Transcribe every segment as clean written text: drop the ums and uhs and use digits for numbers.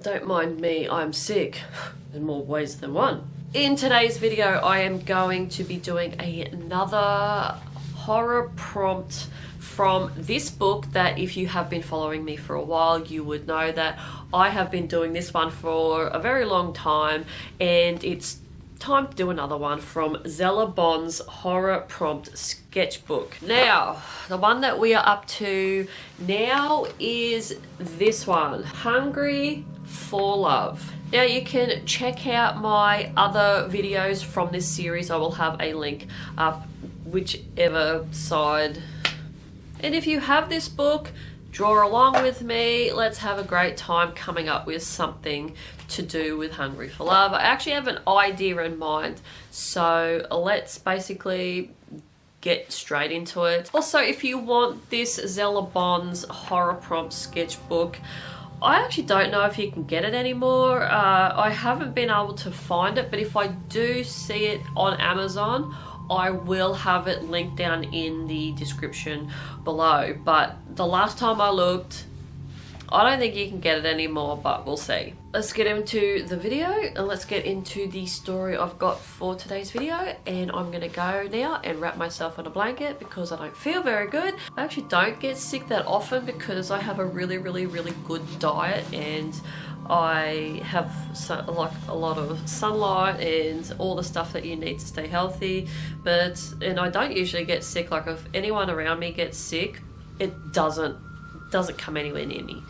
Don't mind me, I'm sick in more ways than one. In today's video, I am going to be doing another horror prompt from this book that if you have been following me for a while, you would know that I have been doing this one for a very long time, and it's time to do another one from Zella Bond's horror prompt sketchbook. Now, the one that we are up to now is this one, Hungry for Love. Now you can check out my other videos from this series. I will have a link up whichever side. And if you have this book, draw along with me. Let's have a great time coming up with something to do with Hungry for Love. I actually have an idea in mind, so let's basically get straight into it. Also, if you want this Zella Bond's horror prompt sketchbook, I actually don't know if you can get it anymore. I haven't been able to find it, but if I do see it on Amazon, I will have it linked down in the description below. But the last time I looked, I don't think you can get it anymore, but we'll see. Let's get into the video and let's get into the story I've got for today's video. And I'm gonna go now and wrap myself in a blanket because I don't feel very good. I actually don't get sick that often because I have a really good diet, and I have like a lot of sunlight and all the stuff that you need to stay healthy. And I don't usually get sick. Like if anyone around me gets sick, it doesn't come anywhere near me.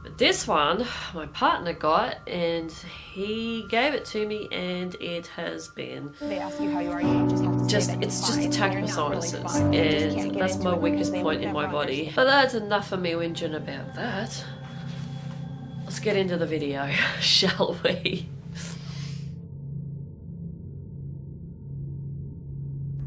But this one, my partner got, and he gave it to me, and it has been. They ask you how you are, you just have to say that it's just attacked my sinuses, and that's my weakest point in my body. But that's enough of me whinging about that. Let's get into the video, shall we?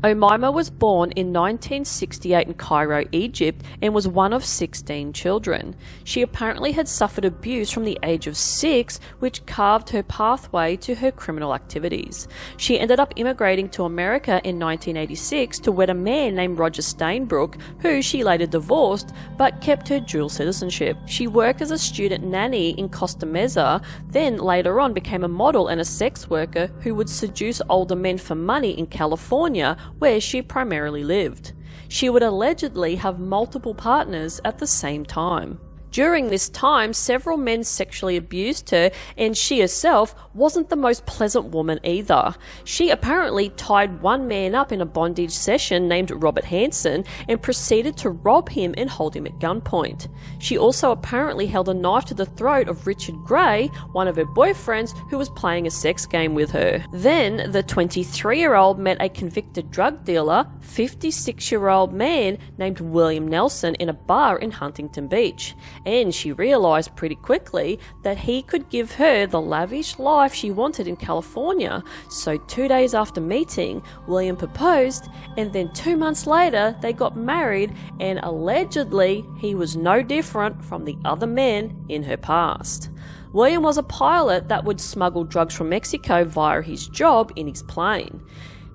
Omaima was born in 1968 in Cairo, Egypt, and was one of 16 children. She apparently had suffered abuse from the age of 6, which carved her pathway to her criminal activities. She ended up immigrating to America in 1986 to wed a man named Roger Stainbrook, who she later divorced, but kept her dual citizenship. She worked as a student nanny in Costa Mesa, then later on became a model and a sex worker who would seduce older men for money in California, where she primarily lived. She would allegedly have multiple partners at the same time. During this time, several men sexually abused her, and she herself wasn't the most pleasant woman either. She apparently tied one man up in a bondage session named Robert Hansen and proceeded to rob him and hold him at gunpoint. She also apparently held a knife to the throat of Richard Gray, one of her boyfriends, who was playing a sex game with her. Then, the 23-year-old met a convicted drug dealer, 56-year-old man named William Nelson, in a bar in Huntington Beach. And she realised pretty quickly that he could give her the lavish life she wanted in California. So 2 days after meeting, William proposed, and then 2 months later they got married, and allegedly he was no different from the other men in her past. William was a pilot that would smuggle drugs from Mexico via his job in his plane.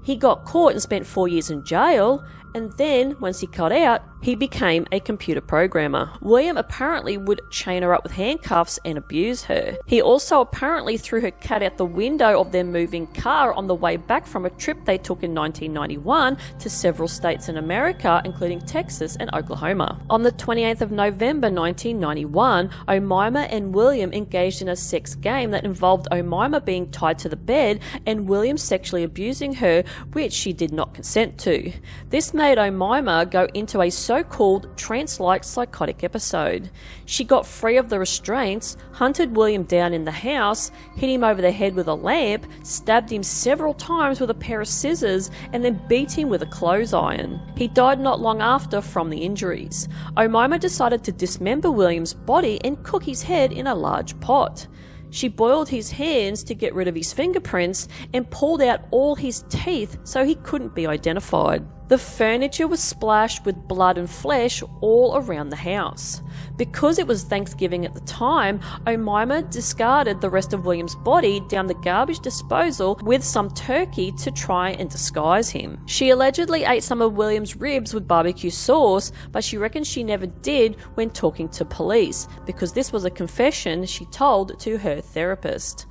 He got caught and spent 4 years in jail, and then, once he got out, he became a computer programmer. William apparently would chain her up with handcuffs and abuse her. He also apparently threw her cat out the window of their moving car on the way back from a trip they took in 1991 to several states in America, including Texas and Oklahoma. On the 28th of November 1991, Omaima and William engaged in a sex game that involved Omaima being tied to the bed and William sexually abusing her, which she did not consent to. This made Omaima go into a so-called trance-like psychotic episode. She got free of the restraints, hunted William down in the house, hit him over the head with a lamp, stabbed him several times with a pair of scissors, and then beat him with a clothes iron. He died not long after from the injuries. Omaima decided to dismember William's body and cook his head in a large pot. She boiled his hands to get rid of his fingerprints and pulled out all his teeth so he couldn't be identified. The furniture was splashed with blood and flesh all around the house. Because it was Thanksgiving at the time, Omaima discarded the rest of William's body down the garbage disposal with some turkey to try and disguise him. She allegedly ate some of William's ribs with barbecue sauce, but she reckons she never did when talking to police, because this was a confession she told to her therapist.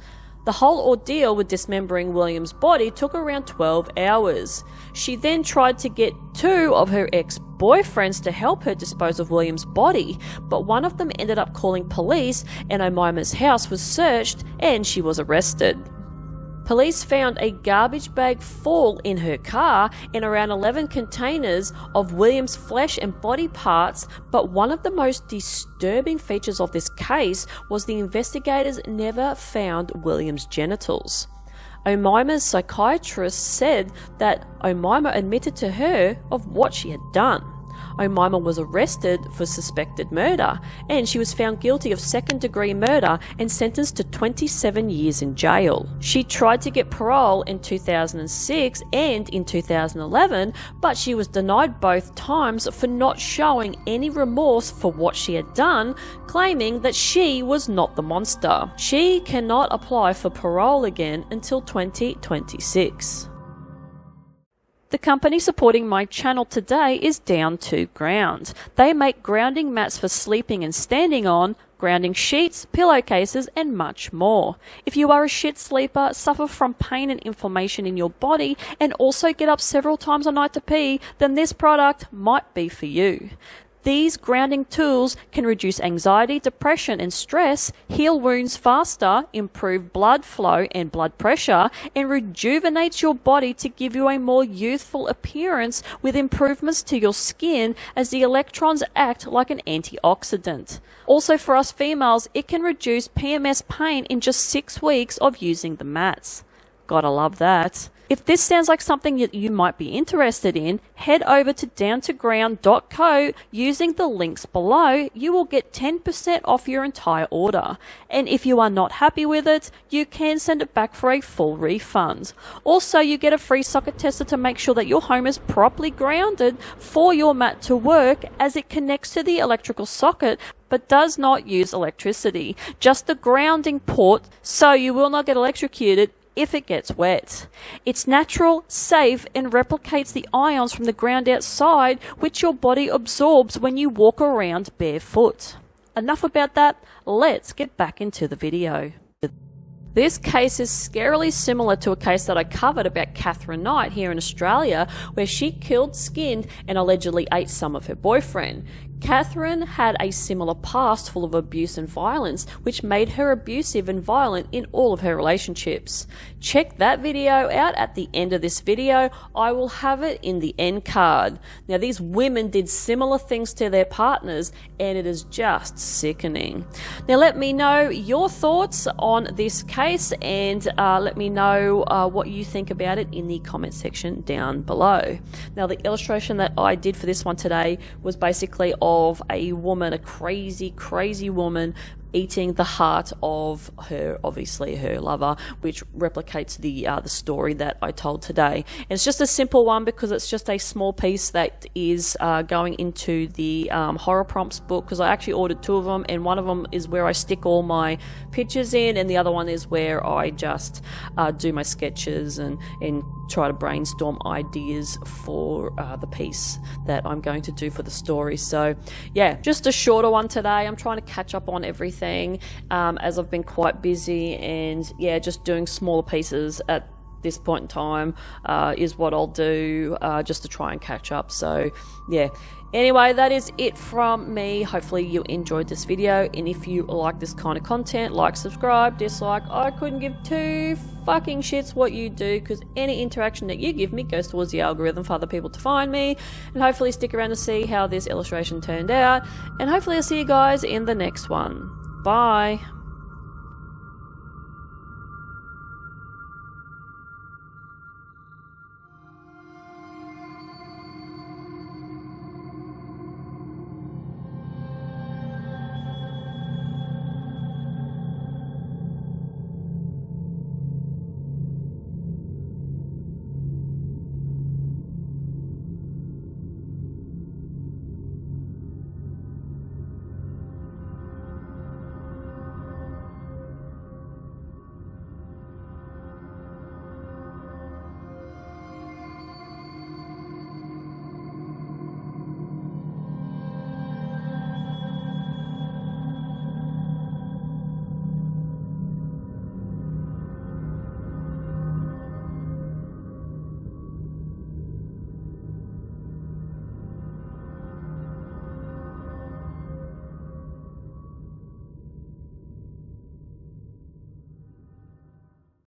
The whole ordeal with dismembering William's body took around 12 hours. She then tried to get 2 of her ex-boyfriends to help her dispose of William's body, but one of them ended up calling police and Omaima's house was searched and she was arrested. Police found a garbage bag full in her car and around 11 containers of William's flesh and body parts, but one of the most disturbing features of this case was the investigators never found William's genitals. Omaima's psychiatrist said that Omaima admitted to her of what she had done. Omaima was arrested for suspected murder, and she was found guilty of second-degree murder and sentenced to 27 years in jail. She tried to get parole in 2006 and in 2011, but she was denied both times for not showing any remorse for what she had done, claiming that she was not the monster. She cannot apply for parole again until 2026. The company supporting my channel today is Down to Ground. They make grounding mats for sleeping and standing on, grounding sheets, pillowcases, and much more. If you are a shit sleeper, suffer from pain and inflammation in your body, and also get up several times a night to pee, then this product might be for you. These grounding tools can reduce anxiety, depression, and stress, heal wounds faster, improve blood flow and blood pressure, and rejuvenates your body to give you a more youthful appearance with improvements to your skin as the electrons act like an antioxidant. Also for us females, it can reduce PMS pain in just 6 weeks of using the mats. Gotta love that. If this sounds like something that you might be interested in, head over to downtoground.co using the links below. You will get 10% off your entire order. And if you are not happy with it, you can send it back for a full refund. Also, you get a free socket tester to make sure that your home is properly grounded for your mat to work, as it connects to the electrical socket but does not use electricity, just the grounding port, so you will not get electrocuted if it gets wet. It's natural, safe, and replicates the ions from the ground outside, which your body absorbs when you walk around barefoot. Enough about that, let's get back into the video. This case is scarily similar to a case that I covered about Catherine Knight here in Australia, where she killed, skinned, and allegedly ate some of her boyfriend. Catherine had a similar past full of abuse and violence, which made her abusive and violent in all of her relationships. Check that video out at the end of this video. I will have it in the end card. Now, these women did similar things to their partners, and it is just sickening. Now, let me know your thoughts on this case, and let me know what you think about it in the comment section down below. Now, the illustration that I did for this one today was basically of a woman, a crazy woman, eating the heart of her, obviously her lover, which replicates the story that I told today. And it's just a simple one because it's just a small piece that is going into the horror prompts book, because I actually ordered 2 of them, and one of them is where I stick all my pictures in, and the other one is where I just do my sketches and try to brainstorm ideas for the piece that I'm going to do for the story. So yeah, just a shorter one today. I'm trying to catch up on everything as I've been quite busy, and yeah, just doing smaller pieces at this point in time is what I'll do just to try and catch up. So yeah, anyway, that is it from me. Hopefully you enjoyed this video, and if you like this kind of content, like, subscribe, dislike. I couldn't give 2 fucking shits what you do, because any interaction that you give me goes towards the algorithm for other people to find me. And hopefully stick around to see how this illustration turned out, and hopefully I'll see you guys in the next one. Bye.